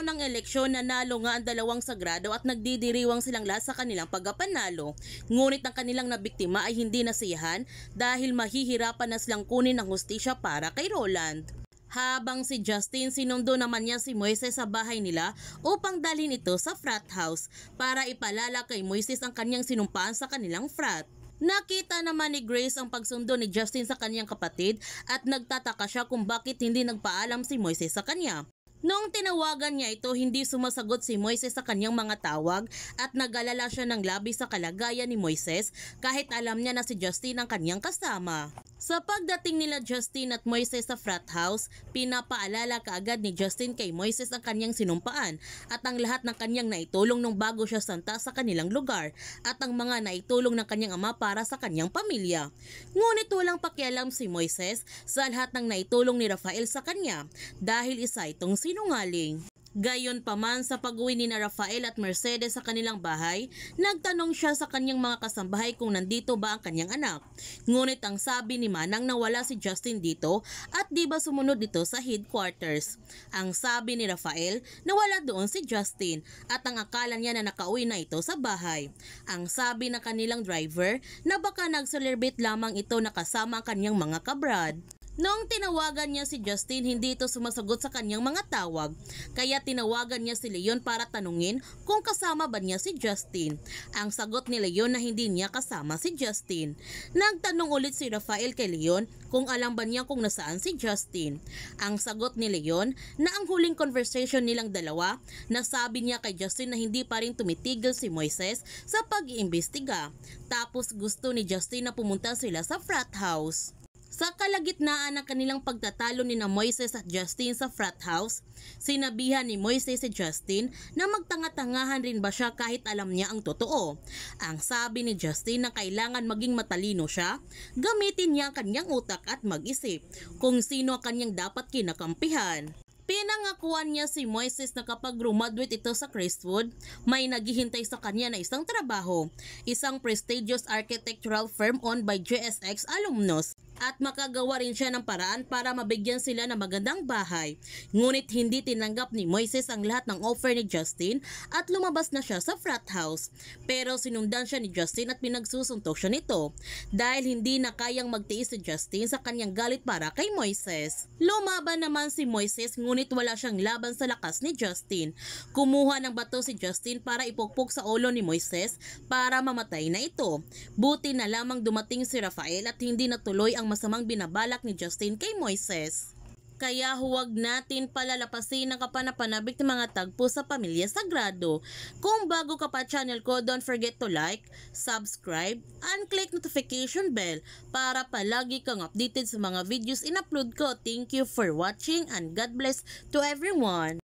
araw ng eleksyon, nanalo nga ang dalawang sagrado at nagdidiriwang silang lahat sa kanilang pagkapanalo. Ngunit ang kanilang nabiktima ay hindi nasiyahan dahil mahihirapan na silang kunin ang hustisya para kay Roland. Habang si Justin, sinundo naman niya si Moises sa bahay nila upang dalhin ito sa frat house para ipalala kay Moises ang kanyang sinumpaan sa kanilang frat. Nakita naman ni Grace ang pagsundo ni Justin sa kanyang kapatid at nagtataka siya kung bakit hindi nagpaalam si Moises sa kanya. Noong tinawagan niya ito, hindi sumasagot si Moises sa kanyang mga tawag at nag-alala siya ng labis sa kalagayan ni Moises kahit alam niya na si Justin ang kanyang kasama. Sa pagdating nila Justin at Moises sa frat house, pinapaalala kaagad ni Justin kay Moises ang kanyang sinumpaan at ang lahat ng kanyang naitulong nung bago siya santa sa kanilang lugar at ang mga naitulong ng kanyang ama para sa kanyang pamilya. Ngunit walang pakialam si Moises sa lahat ng naitulong ni Rafael sa kanya dahil isa itong sinungaling. Gayon pa man, sa pag-uwi ni Rafael at Mercedes sa kanilang bahay, nagtanong siya sa kanyang mga kasambahay kung nandito ba ang kanyang anak. Ngunit ang sabi ni Manang na wala si Justin dito at di ba sumunod dito sa headquarters. Ang sabi ni Rafael na wala doon si Justin at ang akala niya na nakauwi na ito sa bahay. Ang sabi ng kanilang driver na baka nag-celebrate lamang ito na kasama ang kanyang mga kabrad. Noong tinawagan niya si Justin, hindi ito sumasagot sa kanyang mga tawag, kaya tinawagan niya si Leon para tanungin kung kasama ba niya si Justin. Ang sagot ni Leon na hindi niya kasama si Justin. Nagtanong ulit si Rafael kay Leon kung alam ba niya kung nasaan si Justin. Ang sagot ni Leon na ang huling conversation nilang dalawa, nasabi niya kay Justin na hindi pa rin tumitigil si Moises sa pag-iimbestiga. Tapos gusto ni Justin na pumunta sila sa frat house. Sa kalagitnaan ng kanilang pagtatalo ni Moises at Justin sa frat house, sinabihan ni Moises si Justin na magtanga-tangahan rin ba siya kahit alam niya ang totoo. Ang sabi ni Justin na kailangan maging matalino siya, gamitin niya ang kanyang utak at mag-isip kung sino ang kanyang dapat kinakampihan. Pinangakuan niya si Moises na kapag graduate ito sa Crestwood, may naghihintay sa kanya na isang trabaho, isang prestigious architectural firm owned by JSX alumnus. At makagawa rin siya ng paraan para mabigyan sila ng magandang bahay. Ngunit hindi tinanggap ni Moises ang lahat ng offer ni Justin at lumabas na siya sa frat house. Pero sinundan siya ni Justin at pinagsusuntok siya nito dahil hindi na kayang magtiis si Justin sa kanyang galit para kay Moises. Lumaban naman si Moises ngunit wala siyang laban sa lakas ni Justin. Kumuha ng bato si Justin para ipukpok sa ulo ni Moises para mamatay na ito. Buti na lamang dumating si Rafael at hindi natuloy ang masamang binabalak ni Justin kay Moises. Kaya huwag natin palalapasin ang kapanapanabik ng mga tagpo sa Pamilya Sagrado. Kung bago ka pa channel ko, don't forget to like, subscribe, and click notification bell para palagi kang updated sa mga videos in-upload ko. Thank you for watching and God bless to everyone.